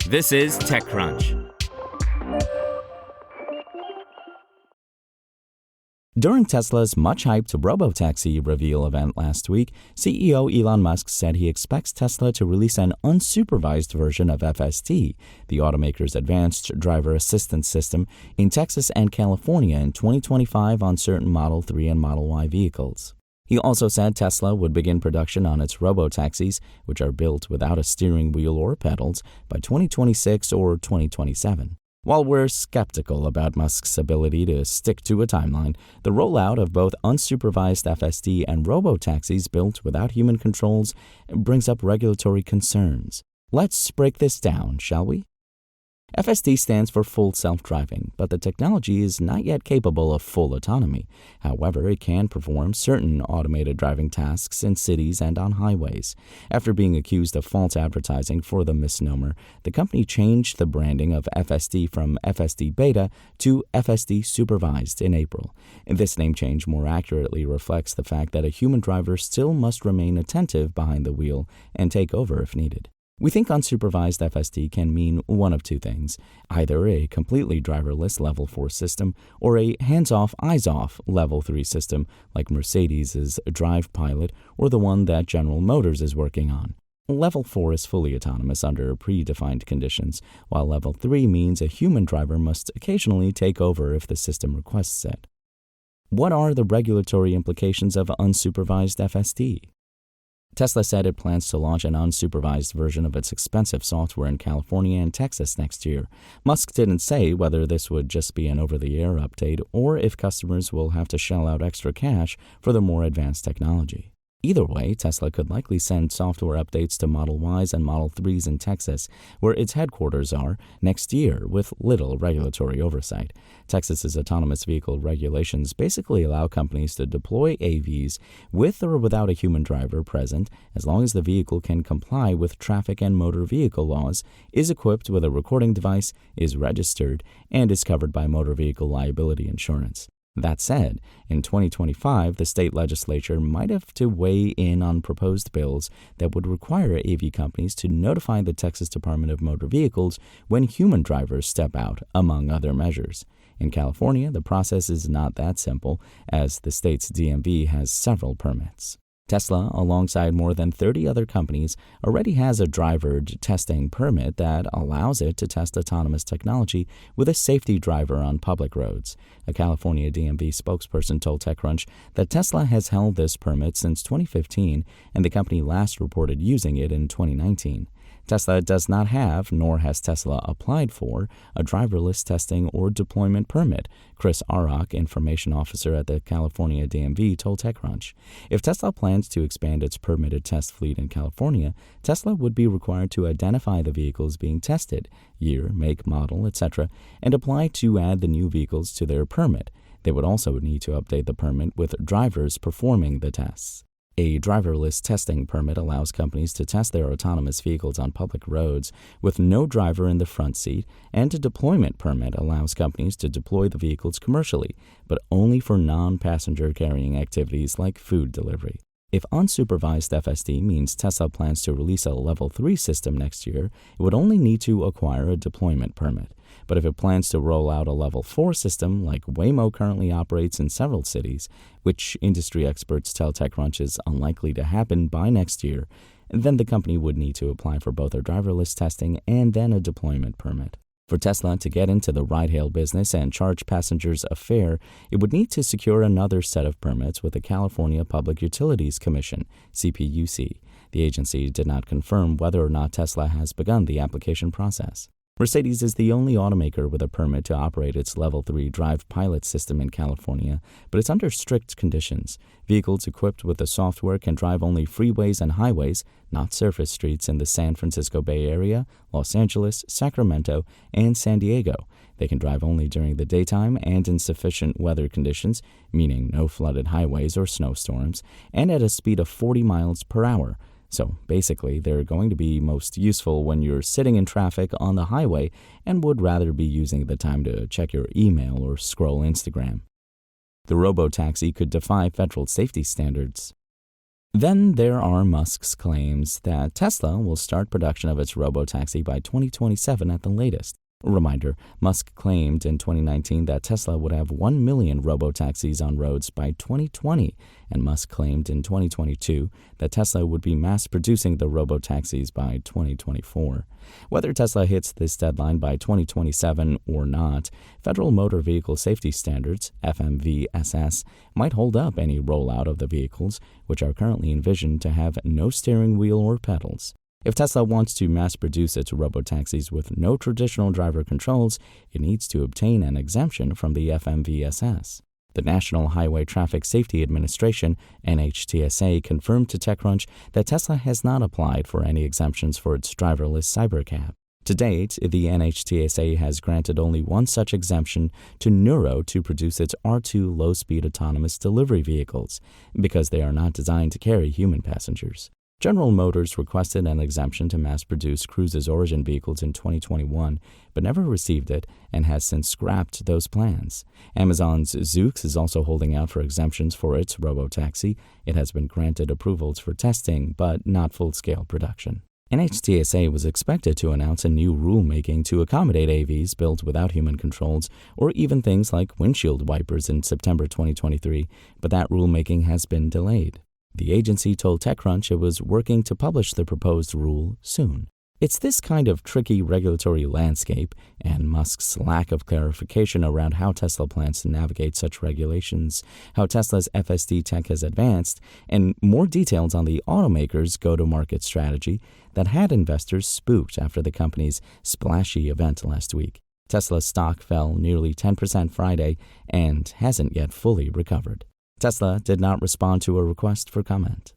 This is TechCrunch. During Tesla's much-hyped robotaxi reveal event last week, CEO Elon Musk said he expects Tesla to release an unsupervised version of FSD, the automaker's advanced driver assistance system, in Texas and California in 2025 on certain Model 3 and Model Y vehicles. He also said Tesla would begin production on its robotaxis, which are built without a steering wheel or pedals, by 2026 or 2027. While we're skeptical about Musk's ability to stick to a timeline, the rollout of both unsupervised FSD and robotaxis built without human controls brings up regulatory concerns. Let's break this down, shall we? FSD stands for full self-driving, but the technology is not yet capable of full autonomy. However, it can perform certain automated driving tasks in cities and on highways. After being accused of false advertising for the misnomer, the company changed the branding of FSD from FSD Beta to FSD Supervised in April. This name change more accurately reflects the fact that a human driver still must remain attentive behind the wheel and take over if needed. We think unsupervised FSD can mean one of two things, either a completely driverless Level 4 system or a hands-off, eyes-off Level 3 system like Mercedes' Drive Pilot or the one that General Motors is working on. Level 4 is fully autonomous under predefined conditions, while Level 3 means a human driver must occasionally take over if the system requests it. What are the regulatory implications of unsupervised FSD? Tesla said it plans to launch an unsupervised version of its expensive software in California and Texas next year. Musk didn't say whether this would just be an over-the-air update or if customers will have to shell out extra cash for the more advanced technology. Either way, Tesla could likely send software updates to Model Ys and Model 3s in Texas, where its headquarters are, next year with little regulatory oversight. Texas's autonomous vehicle regulations basically allow companies to deploy AVs with or without a human driver present as long as the vehicle can comply with traffic and motor vehicle laws, is equipped with a recording device, is registered, and is covered by motor vehicle liability insurance. That said, in 2025, the state legislature might have to weigh in on proposed bills that would require AV companies to notify the Texas Department of Motor Vehicles when human drivers step out, among other measures. In California, the process is not that simple, as the state's DMV has several permits. Tesla, alongside more than 30 other companies, already has a driver testing permit that allows it to test autonomous technology with a safety driver on public roads. A California DMV spokesperson told TechCrunch that Tesla has held this permit since 2015, and the company last reported using it in 2019. Tesla does not have, nor has Tesla applied for, a driverless testing or deployment permit, Chris Arok, information officer at the California DMV, told TechCrunch. If Tesla plans to expand its permitted test fleet in California, Tesla would be required to identify the vehicles being tested, year, make, model, etc., and apply to add the new vehicles to their permit. They would also need to update the permit with drivers performing the tests. A driverless testing permit allows companies to test their autonomous vehicles on public roads with no driver in the front seat, and a deployment permit allows companies to deploy the vehicles commercially, but only for non-passenger carrying activities like food delivery. If unsupervised FSD means Tesla plans to release a Level 3 system next year, it would only need to acquire a deployment permit. But if it plans to roll out a Level 4 system like Waymo currently operates in several cities, which industry experts tell TechCrunch is unlikely to happen by next year, then the company would need to apply for both a driverless testing and then a deployment permit. For Tesla to get into the ride-hail business and charge passengers a fare, it would need to secure another set of permits with the California Public Utilities Commission, CPUC. The agency did not confirm whether or not Tesla has begun the application process. Mercedes is the only automaker with a permit to operate its Level 3 Drive Pilot system in California, but it's under strict conditions. Vehicles equipped with the software can drive only freeways and highways, not surface streets in the San Francisco Bay Area, Los Angeles, Sacramento, and San Diego. They can drive only during the daytime and in sufficient weather conditions, meaning no flooded highways or snowstorms, and at a speed of 40 miles per hour. So basically, they're going to be most useful when you're sitting in traffic on the highway and would rather be using the time to check your email or scroll Instagram. The robotaxi could defy federal safety standards. Then there are Musk's claims that Tesla will start production of its robotaxi by 2027 at the latest. A reminder, Musk claimed in 2019 that Tesla would have 1 million robotaxis on roads by 2020, and Musk claimed in 2022 that Tesla would be mass-producing the robotaxis by 2024. Whether Tesla hits this deadline by 2027 or not, Federal Motor Vehicle Safety Standards, FMVSS, might hold up any rollout of the vehicles, which are currently envisioned to have no steering wheel or pedals. If Tesla wants to mass-produce its robotaxis with no traditional driver controls, it needs to obtain an exemption from the FMVSS. The National Highway Traffic Safety Administration, NHTSA, confirmed to TechCrunch that Tesla has not applied for any exemptions for its driverless cybercab. To date, the NHTSA has granted only one such exemption to Nuro to produce its R2 low-speed autonomous delivery vehicles, because they are not designed to carry human passengers. General Motors requested an exemption to mass-produce Cruise's Origin vehicles in 2021, but never received it and has since scrapped those plans. Amazon's Zoox is also holding out for exemptions for its robotaxi. It has been granted approvals for testing, but not full-scale production. NHTSA was expected to announce a new rulemaking to accommodate AVs built without human controls, or even things like windshield wipers in September 2023, but that rulemaking has been delayed. The agency told TechCrunch it was working to publish the proposed rule soon. It's this kind of tricky regulatory landscape and Musk's lack of clarification around how Tesla plans to navigate such regulations, how Tesla's FSD tech has advanced, and more details on the automaker's go-to-market strategy that had investors spooked after the company's splashy event last week. Tesla's stock fell nearly 10% Friday and hasn't yet fully recovered. Tesla did not respond to a request for comment.